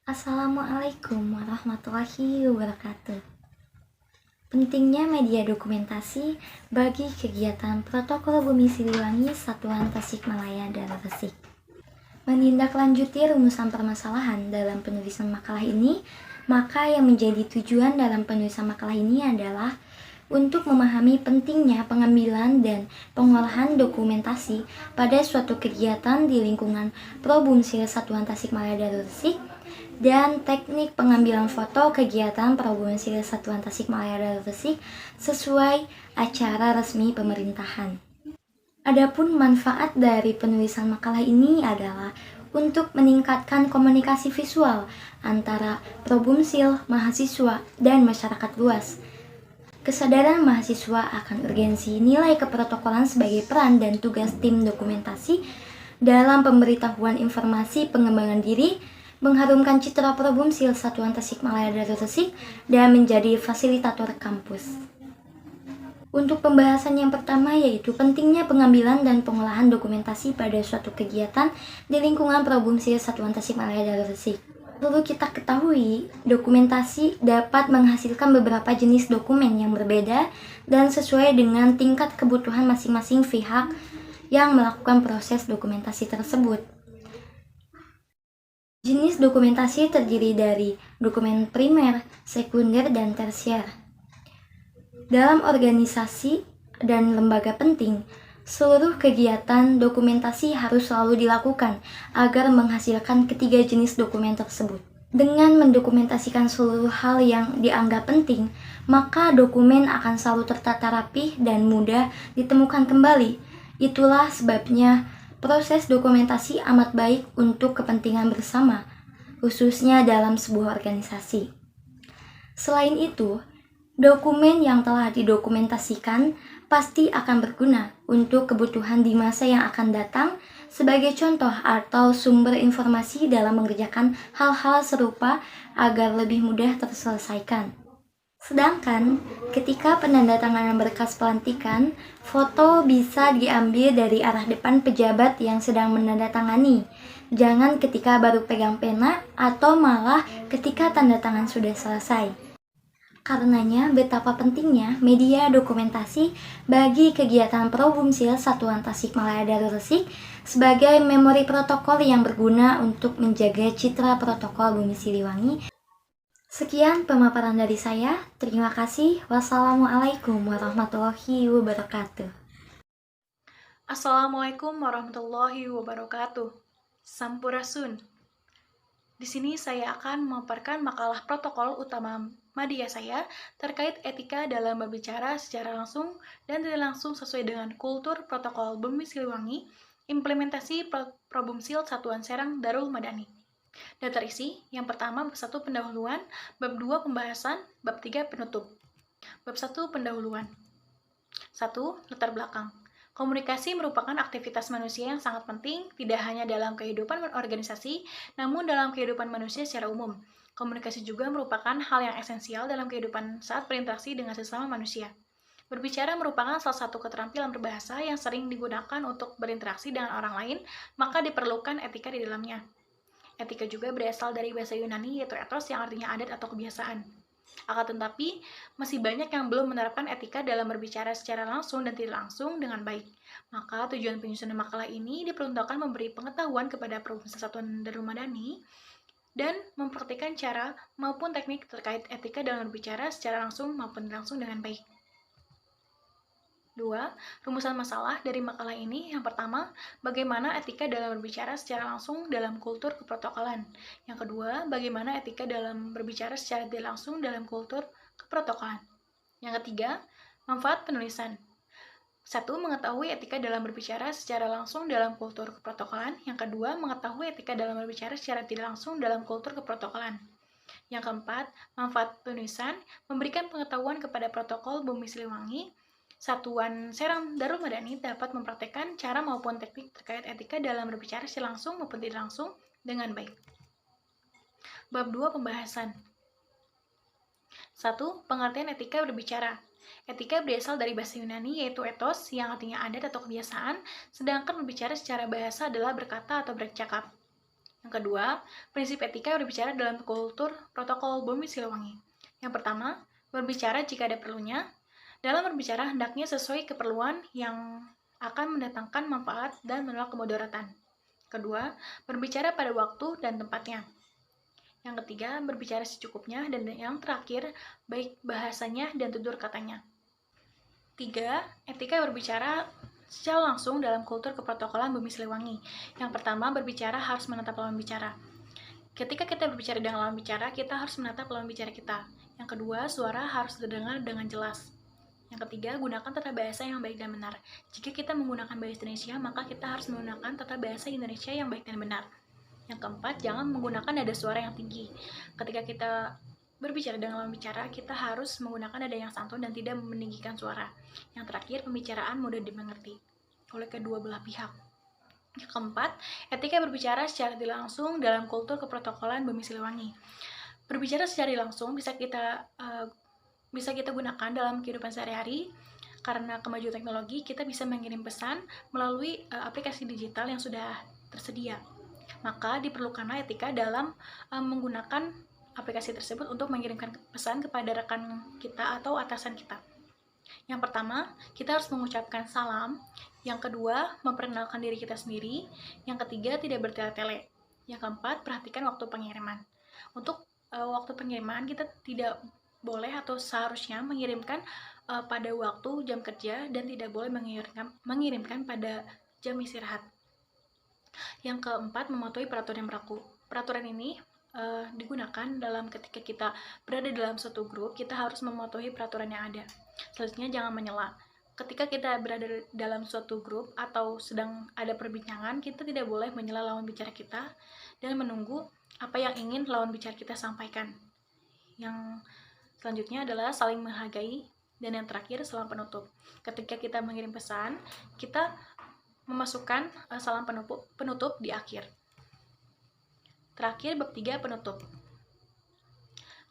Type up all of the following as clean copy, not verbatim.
Assalamualaikum warahmatullahi wabarakatuh. Pentingnya media dokumentasi bagi kegiatan Protokol Bumi Siliwangi Satuan Tasikmalaya dan Resik. Menindaklanjuti rumusan permasalahan dalam penulisan makalah ini, maka yang menjadi tujuan dalam penulisan makalah ini adalah untuk memahami pentingnya pengambilan dan pengolahan dokumentasi pada suatu kegiatan di lingkungan Probumsil Satuan Tasikmalaya dan Resik dan teknik pengambilan foto kegiatan Probumsil Satuan Tasikmalaya dan Resik sesuai acara resmi pemerintahan. Adapun manfaat dari penulisan makalah ini adalah untuk meningkatkan komunikasi visual antara Probumsil, mahasiswa, dan masyarakat luas. Kesadaran mahasiswa akan urgensi nilai keprotokolan sebagai peran dan tugas tim dokumentasi dalam pemberitahuan informasi pengembangan diri, mengharumkan citra Probumsil Satuan Tasikmalaya dan Resik, dan menjadi fasilitator kampus. Untuk pembahasan yang pertama yaitu pentingnya pengambilan dan pengolahan dokumentasi pada suatu kegiatan di lingkungan Probumsil Satuan Tasikmalaya dan Resik. Perlu kita ketahui, dokumentasi dapat menghasilkan beberapa jenis dokumen yang berbeda dan sesuai dengan tingkat kebutuhan masing-masing pihak yang melakukan proses dokumentasi tersebut. Jenis dokumentasi terdiri dari dokumen primer, sekunder, dan tersier. Dalam organisasi dan lembaga penting, seluruh kegiatan dokumentasi harus selalu dilakukan agar menghasilkan ketiga jenis dokumen tersebut. Dengan mendokumentasikan seluruh hal yang dianggap penting, maka dokumen akan selalu tertata rapih dan mudah ditemukan kembali. Itulah sebabnya proses dokumentasi amat baik untuk kepentingan bersama, khususnya dalam sebuah organisasi. Selain itu, dokumen yang telah didokumentasikan pasti akan berguna untuk kebutuhan di masa yang akan datang sebagai contoh atau sumber informasi dalam mengerjakan hal-hal serupa agar lebih mudah terselesaikan. Sedangkan ketika penandatanganan berkas pelantikan, foto bisa diambil dari arah depan pejabat yang sedang menandatangani. Jangan ketika baru pegang pena atau malah ketika tanda tangan sudah selesai. Karenanya, betapa pentingnya media dokumentasi bagi kegiatan Probumsil Satuan Tasikmalaya dan Resik sebagai memori protokol yang berguna untuk menjaga citra protokol Bumi Siliwangi. Sekian pemaparan dari saya. Terima kasih. Wassalamualaikum warahmatullahi wabarakatuh. Assalamualaikum warahmatullahi wabarakatuh. Sampurasun. Di sini saya akan memaparkan makalah protokol utama media saya terkait etika dalam berbicara secara langsung dan tidak langsung sesuai dengan kultur protokol Bumi Siliwangi, implementasi Probumsil Satuan Serang Darul Madani. Dan terisi, yang pertama bab 1 pendahuluan, bab 2 pembahasan, bab 3 penutup. Bab 1 pendahuluan. 1. Latar belakang. Komunikasi merupakan aktivitas manusia yang sangat penting, tidak hanya dalam kehidupan organisasi, namun dalam kehidupan manusia secara umum. Komunikasi juga merupakan hal yang esensial dalam kehidupan saat berinteraksi dengan sesama manusia. Berbicara merupakan salah satu keterampilan berbahasa yang sering digunakan untuk berinteraksi dengan orang lain, maka diperlukan etika di dalamnya. Etika juga berasal dari bahasa Yunani, yaitu ethos yang artinya adat atau kebiasaan. Akan tetapi, masih banyak yang belum menerapkan etika dalam berbicara secara langsung dan tidak langsung dengan baik. Maka tujuan penyusunan makalah ini diperuntukkan memberi pengetahuan kepada Probumsil Satuan Darul Madani dan mempraktikkan cara maupun teknik terkait etika dalam berbicara secara langsung maupun tidak langsung dengan baik. 2. Rumusan masalah dari makalah ini. Yang pertama, bagaimana etika dalam berbicara secara langsung dalam kultur keprotokolan. Yang kedua, bagaimana etika dalam berbicara secara tidak langsung dalam kultur keprotokolan. Yang ketiga, manfaat penulisan. 1. Mengetahui etika dalam berbicara secara langsung dalam kultur keprotokolan. Yang kedua, mengetahui etika dalam berbicara secara tidak langsung dalam kultur keprotokolan. Yang keempat, manfaat penulisan, memberikan pengetahuan kepada protokol Bumi Siliwangi. Satuan Serang Darul Madani dapat mempraktekkan cara maupun teknik terkait etika dalam berbicara secara langsung maupun tidak langsung dengan baik. Bab 2 pembahasan. 1. Pengertian etika berbicara. Etika berasal dari bahasa Yunani yaitu ethos yang artinya adat atau kebiasaan, sedangkan berbicara secara bahasa adalah berkata atau bercakap. Yang kedua, prinsip etika berbicara dalam kultur protokol Bumi Siliwangi. Yang pertama, berbicara jika ada perlunya. Dalam berbicara, hendaknya sesuai keperluan yang akan mendatangkan manfaat dan menolak kemudaratan. Kedua, berbicara pada waktu dan tempatnya. Yang ketiga, berbicara secukupnya. Dan yang terakhir, baik bahasanya dan tutur katanya. Tiga, etika berbicara secara langsung dalam kultur keprotokolan Bumi Siliwangi. Yang pertama, berbicara harus menatap lawan bicara. Ketika kita berbicara dengan lawan bicara, kita harus menatap lawan bicara kita. Yang kedua, suara harus terdengar dengan jelas. Yang ketiga, gunakan tata bahasa yang baik dan benar. Jika kita menggunakan bahasa Indonesia, maka kita harus menggunakan tata bahasa Indonesia yang baik dan benar. Yang keempat, jangan menggunakan nada suara yang tinggi. Ketika kita berbicara dengan lawan bicara, kita harus menggunakan nada yang santun dan tidak meninggikan suara. Yang terakhir, pembicaraan mudah dimengerti oleh kedua belah pihak. Yang keempat, etika berbicara secara tidak langsung dalam kultur keprotokolan Bumi Siliwangi. Berbicara secara langsung bisa kita gunakan dalam kehidupan sehari-hari. Karena kemajuan teknologi, kita bisa mengirim pesan melalui aplikasi digital yang sudah tersedia. Maka diperlukanlah etika dalam menggunakan aplikasi tersebut untuk mengirimkan pesan kepada rekan kita atau atasan kita. Yang pertama, kita harus mengucapkan salam. Yang kedua, memperkenalkan diri kita sendiri. Yang ketiga, tidak bertele-tele. Yang keempat, perhatikan waktu pengiriman. Untuk waktu pengiriman, kita tidak boleh atau seharusnya mengirimkan pada waktu jam kerja dan tidak boleh mengirimkan pada jam istirahat. Yang keempat, mematuhi peraturan yang berlaku. Peraturan ini digunakan dalam ketika kita berada dalam suatu grup, kita harus mematuhi peraturan yang ada. Selanjutnya, jangan menyela. Ketika kita berada dalam suatu grup atau sedang ada perbincangan, kita tidak boleh menyela lawan bicara kita dan menunggu apa yang ingin lawan bicara kita sampaikan. Yang selanjutnya adalah saling menghargai, dan yang terakhir, salam penutup. Ketika kita mengirim pesan, kita memasukkan salam penutup di akhir. Terakhir, bab 3, penutup.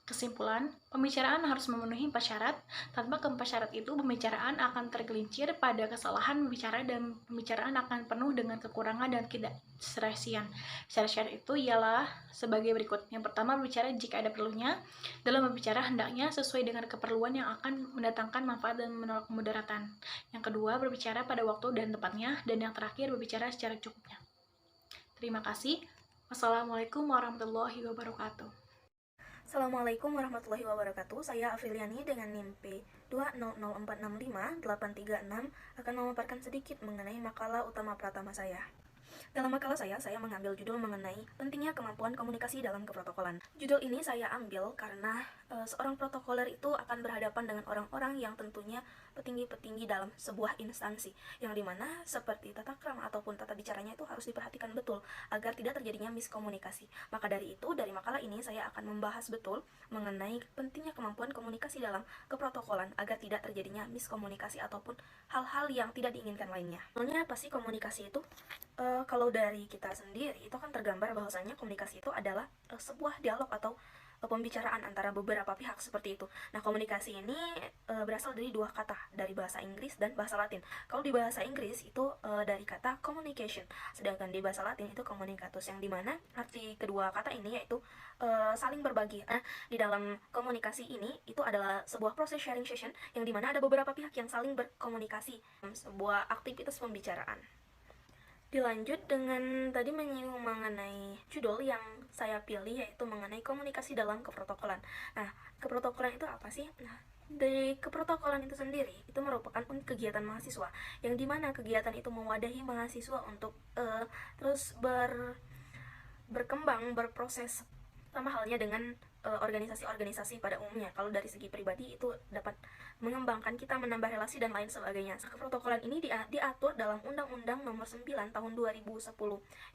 Kesimpulan, pembicaraan harus memenuhi 4 syarat. Tanpa keempat syarat itu, pembicaraan akan tergelincir pada kesalahan berbicara dan pembicaraan akan penuh dengan kekurangan dan ketidakserasian. Syarat-syarat itu ialah sebagai berikut. Yang pertama, berbicara jika ada perlunya. Dalam berbicara, hendaknya sesuai dengan keperluan yang akan mendatangkan manfaat dan menolak kemudaratan. Yang kedua, berbicara pada waktu dan tempatnya. Dan yang terakhir, berbicara secara cukupnya. Terima kasih. Wassalamualaikum warahmatullahi wabarakatuh. Assalamualaikum warahmatullahi wabarakatuh. Saya Afriliani dengan NIM P200465836 akan memaparkan sedikit mengenai makalah utama pratama saya. Dalam makalah saya mengambil judul mengenai pentingnya kemampuan komunikasi dalam keprotokolan. Judul ini saya ambil karena seorang protokoler itu akan berhadapan dengan orang-orang yang tentunya petinggi-petinggi dalam sebuah instansi, yang dimana seperti tata krama ataupun tata bicaranya itu harus diperhatikan betul agar tidak terjadinya miskomunikasi. Maka dari itu, dari makalah ini saya akan membahas betul mengenai pentingnya kemampuan komunikasi dalam keprotokolan agar tidak terjadinya miskomunikasi ataupun hal-hal yang tidak diinginkan lainnya. Sebenarnya apa sih komunikasi itu? Kalau dari kita sendiri itu kan tergambar bahwasanya komunikasi itu adalah sebuah dialog atau pembicaraan antara beberapa pihak seperti itu. Nah, komunikasi ini berasal dari dua kata, dari bahasa Inggris dan bahasa Latin. Kalau di bahasa Inggris itu dari kata communication, sedangkan di bahasa Latin itu communicatus, yang dimana arti kedua kata ini yaitu saling berbagi. Nah, di dalam komunikasi ini itu adalah sebuah proses sharing session yang dimana ada beberapa pihak yang saling berkomunikasi, sebuah aktivitas pembicaraan. Dilanjut dengan tadi menyinggung mengenai judul yang saya pilih, yaitu mengenai komunikasi dalam keprotokolan. Nah, keprotokolan itu apa sih? Nah, dari keprotokolan itu sendiri itu merupakan kegiatan mahasiswa, yang dimana kegiatan itu mewadahi mahasiswa untuk terus berkembang, berproses, sama halnya dengan organisasi-organisasi pada umumnya. Kalau dari segi pribadi itu dapat mengembangkan kita, menambah relasi dan lain sebagainya. Keprotokolan ini diatur dalam Undang-Undang Nomor 9 Tahun 2010,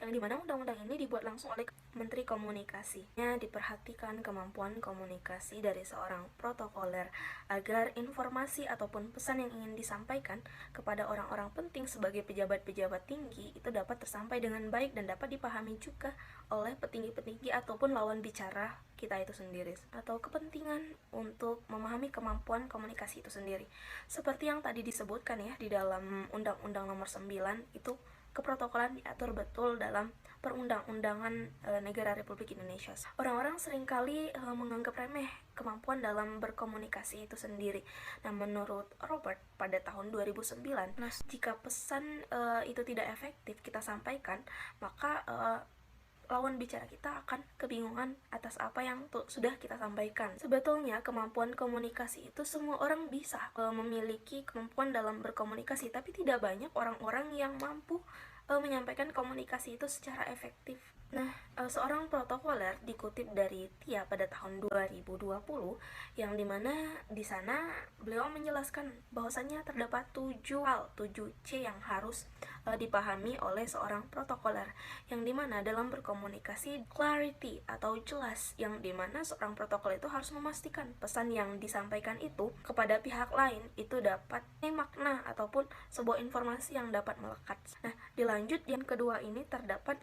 yang dimana undang-undang ini dibuat langsung oleh Menteri Komunikasi. Diperhatikan kemampuan komunikasi dari seorang protokoler agar informasi ataupun pesan yang ingin disampaikan kepada orang-orang penting sebagai pejabat-pejabat tinggi itu dapat tersampai dengan baik dan dapat dipahami juga oleh petinggi-petinggi ataupun lawan bicara kita itu sendiri, atau kepentingan untuk memahami kemampuan komunikasi itu sendiri. Seperti yang tadi disebutkan ya di dalam Undang-Undang Nomor 9 itu, keprotokolan diatur betul dalam perundang-undangan negara Republik Indonesia. Orang-orang seringkali menganggap remeh kemampuan dalam berkomunikasi itu sendiri. Nah, menurut Robert pada tahun 2009, jika pesan itu tidak efektif kita sampaikan, maka lawan bicara kita akan kebingungan atas apa yang sudah kita sampaikan. Sebetulnya kemampuan komunikasi itu semua orang bisa memiliki kemampuan dalam berkomunikasi, tapi tidak banyak orang-orang yang mampu menyampaikan komunikasi itu secara efektif. Nah, seorang protokoler dikutip dari TIA pada tahun 2020, yang dimana di sana beliau menjelaskan bahwasannya terdapat 7C yang harus dipahami oleh seorang protokoler, yang dimana dalam berkomunikasi clarity atau jelas, yang dimana seorang protokoler itu harus memastikan pesan yang disampaikan itu kepada pihak lain itu dapat makna ataupun sebuah informasi yang dapat melekat. Nah, dilanjut yang kedua ini terdapat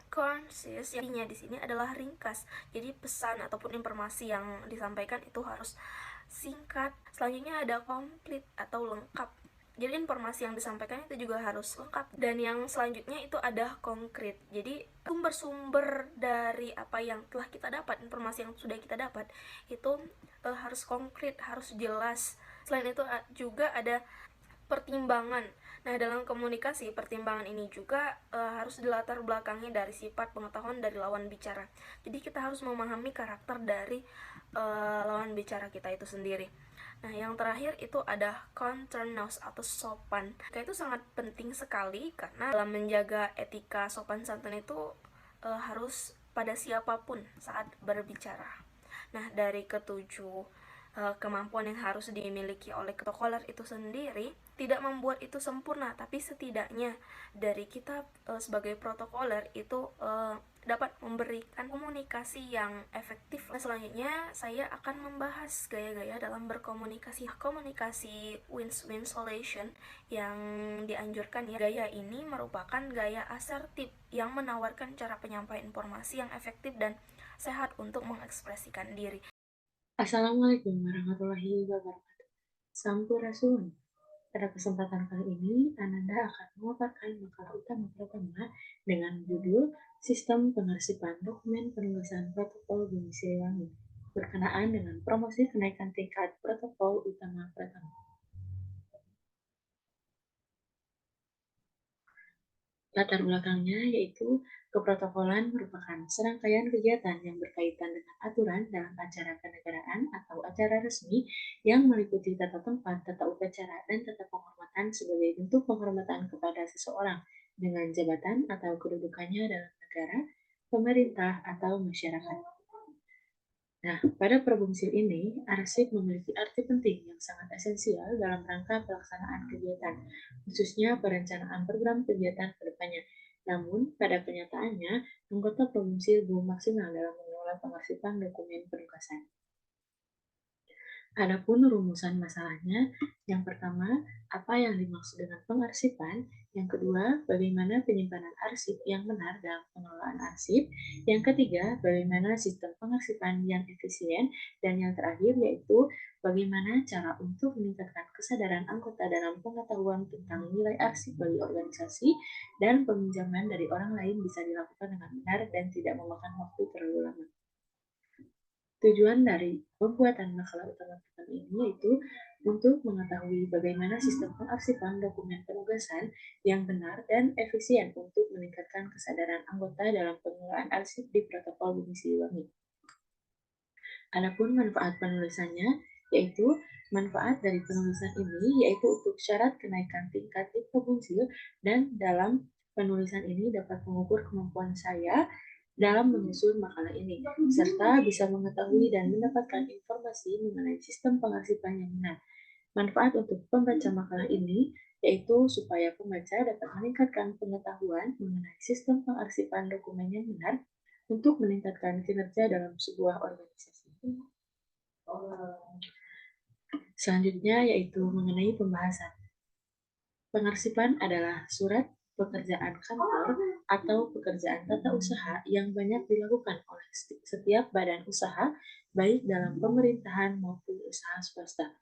concise, yang artinya di sini adalah ringkas. Jadi pesan ataupun informasi yang disampaikan itu harus singkat. Selanjutnya ada komplit atau lengkap. Jadi informasi yang disampaikan itu juga harus lengkap. Dan yang selanjutnya itu ada konkret. Jadi sumber-sumber dari apa yang telah kita dapat, informasi yang sudah kita dapat itu harus konkret, harus jelas. Selain itu juga ada pertimbangan. Nah, dalam komunikasi, pertimbangan ini juga harus dilatar belakangi dari sifat pengetahuan dari lawan bicara. Jadi kita harus memahami karakter dari lawan bicara kita itu sendiri. Nah, yang terakhir itu ada courteous atau sopan. Itu sangat penting sekali karena dalam menjaga etika sopan santun itu harus pada siapapun saat berbicara. Nah, dari ketujuh kemampuan yang harus dimiliki oleh protokoler itu sendiri tidak membuat itu sempurna, tapi setidaknya dari kita sebagai protokoler itu dapat memberikan komunikasi yang efektif. Nah, selanjutnya saya akan membahas gaya-gaya dalam berkomunikasi. Komunikasi win-win solution yang dianjurkan ya. Gaya ini merupakan gaya asertif yang menawarkan cara penyampaian informasi yang efektif dan sehat untuk mengekspresikan diri. Assalamualaikum warahmatullahi wabarakatuh. Sampurasun. Pada kesempatan kali ini, Ananda akan memaparkan makalah utama pertama dengan judul Sistem Pengarsipan Dokumen Penulisan Protokol Bumi Siliwangi berkenaan dengan promosi kenaikan tingkat protokol utama pertama. Latar belakangnya yaitu keprotokolan merupakan serangkaian kegiatan yang berkaitan dengan aturan dalam acara kenegaraan atau acara resmi yang meliputi tata tempat, tata upacara, dan tata penghormatan sebagai bentuk penghormatan kepada seseorang dengan jabatan atau kedudukannya dalam negara, pemerintah, atau masyarakat. Nah, pada Perbumsil ini, arsip memiliki arti penting yang sangat esensial dalam rangka pelaksanaan kegiatan, khususnya perencanaan program kegiatan ke depannya. Namun, pada kenyataannya, anggota Perbumsil belum maksimal dalam mengelola pengarsipan dokumen penugasan. Adapun rumusan masalahnya, yang pertama, apa yang dimaksud dengan pengarsipan? Yang kedua, bagaimana penyimpanan arsip yang benar dalam pengelolaan arsip? Yang ketiga, bagaimana sistem pengarsipan yang efisien? Dan yang terakhir yaitu bagaimana cara untuk meningkatkan kesadaran anggota dalam pengetahuan tentang nilai arsip bagi organisasi dan peminjaman dari orang lain bisa dilakukan dengan benar dan tidak memakan waktu terlalu lama. Tujuan dari pembuatan makalah utama pertama ini yaitu untuk mengetahui bagaimana sistem pengarsipan dokumen penugasan yang benar dan efisien untuk meningkatkan kesadaran anggota dalam pengelolaan arsip di Protokol Bumi Siliwangi. Adapun manfaat penulisannya yaitu manfaat dari penulisan ini yaitu untuk syarat kenaikan tingkat di Perbumsil, dan dalam penulisan ini dapat mengukur kemampuan saya dalam menyusun makalah ini, serta bisa mengetahui dan mendapatkan informasi mengenai sistem pengarsipan yang benar. Manfaat untuk pembaca makalah ini yaitu supaya pembaca dapat meningkatkan pengetahuan mengenai sistem pengarsipan dokumen yang benar untuk meningkatkan kinerja dalam sebuah organisasi. Selanjutnya yaitu mengenai pembahasan. Pengarsipan adalah surat pekerjaan kantor atau pekerjaan tata usaha yang banyak dilakukan oleh setiap badan usaha, baik dalam pemerintahan maupun usaha swasta,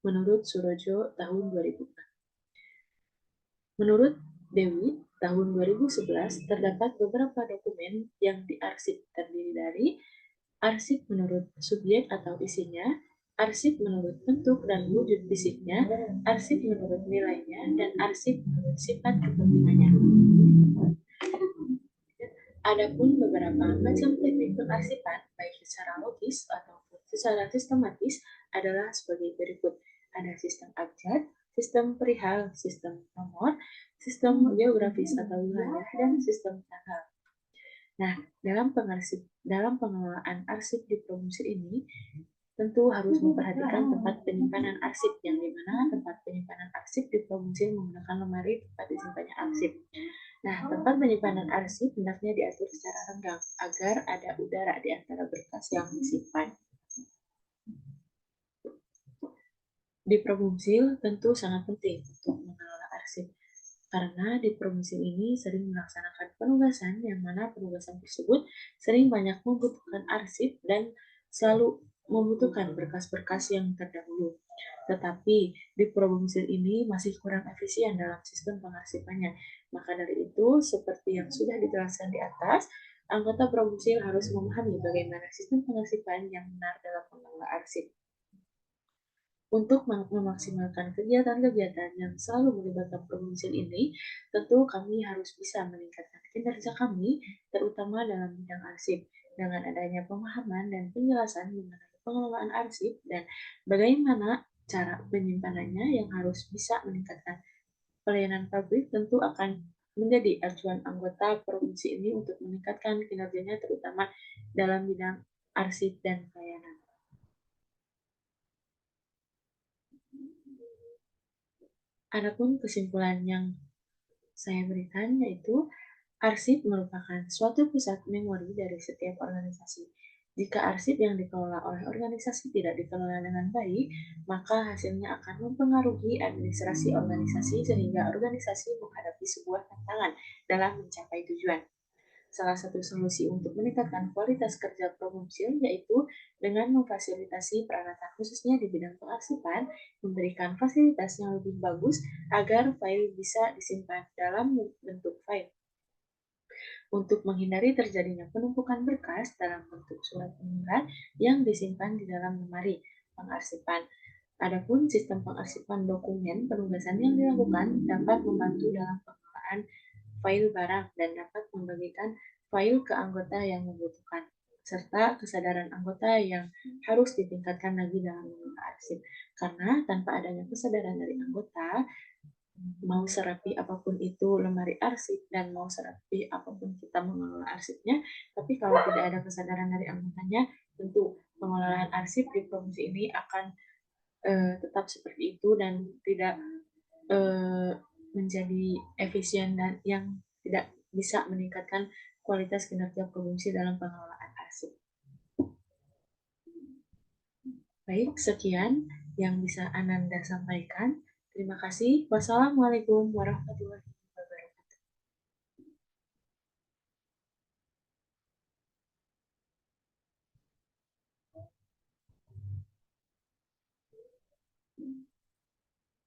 menurut Surojo tahun 2004. Menurut Dewi, tahun 2011 terdapat beberapa dokumen yang diarsip terdiri dari arsip menurut subjek atau isinya, arsip menurut bentuk dan wujud fisiknya, arsip menurut nilainya, dan arsip menurut sifat kepentingannya. Adapun beberapa macam teknik pengarsipan, baik secara logis ataupun secara sistematis, adalah sebagai berikut. Ada sistem abjad, sistem perihal, sistem nomor, sistem geografis atau wilayah, dan sistem tanggal. Nah, dalam pengelolaan arsip di provinsi ini, tentu harus memperhatikan tempat penyimpanan arsip, yang dimana tempat penyimpanan arsip di provinsi menggunakan lemari tempat disimpannya arsip. Nah, tempat penyimpanan arsip hendaknya diatur secara renggang agar ada udara di antara berkas yang disimpan. Di provinsi tentu sangat penting untuk mengelola arsip, karena di provinsi ini sering melaksanakan penugasan yang mana penugasan tersebut sering banyak membutuhkan arsip dan selalu membutuhkan berkas-berkas yang terdahulu. Tetapi di provinsi ini masih kurang efisien dalam sistem pengarsipannya. Maka dari itu, seperti yang sudah dijelaskan di atas, anggota provinsi harus memahami bagaimana sistem pengarsipan yang benar dalam mengelola arsip. Untuk memaksimalkan kegiatan-kegiatan yang selalu melibatkan provinsi ini, tentu kami harus bisa meningkatkan kinerja kami, terutama dalam bidang arsip, dengan adanya pemahaman dan penjelasan mengenai pengelolaan arsip dan bagaimana cara penyimpanannya yang harus bisa meningkatkan pelayanan publik, tentu akan menjadi acuan anggota provinsi ini untuk meningkatkan kinerjanya terutama dalam bidang arsip dan pelayanan. Adapun kesimpulan yang saya berikan yaitu arsip merupakan suatu pusat memori dari setiap organisasi. Jika arsip yang dikelola oleh organisasi tidak dikelola dengan baik, maka hasilnya akan mempengaruhi administrasi organisasi sehingga organisasi menghadapi sebuah tantangan dalam mencapai tujuan. Salah satu solusi untuk meningkatkan kualitas kerja promosi yaitu dengan memfasilitasi peralatan khususnya di bidang pengarsipan, memberikan fasilitas yang lebih bagus agar file bisa disimpan dalam bentuk file. Untuk menghindari terjadinya penumpukan berkas dalam bentuk surat pengunduran yang disimpan di dalam lemari pengarsipan. Adapun sistem pengarsipan dokumen penugasan yang dilakukan dapat membantu dalam pengelolaan file barang dan dapat membagikan file ke anggota yang membutuhkan, serta kesadaran anggota yang harus ditingkatkan lagi dalam mengelola arsip. Karena tanpa adanya kesadaran dari anggota, mau serapi apapun itu lemari arsip dan mau serapi apapun kita mengelola arsipnya, tapi kalau tidak ada kesadaran dari anggotanya, tentu pengelolaan arsip di provinsi ini akan tetap seperti itu dan tidak menjadi efisien dan yang tidak bisa meningkatkan kualitas kinerja provinsi dalam pengelolaan arsip. Baik, sekian yang bisa Ananda sampaikan. Terima kasih. Wassalamualaikum warahmatullahi wabarakatuh.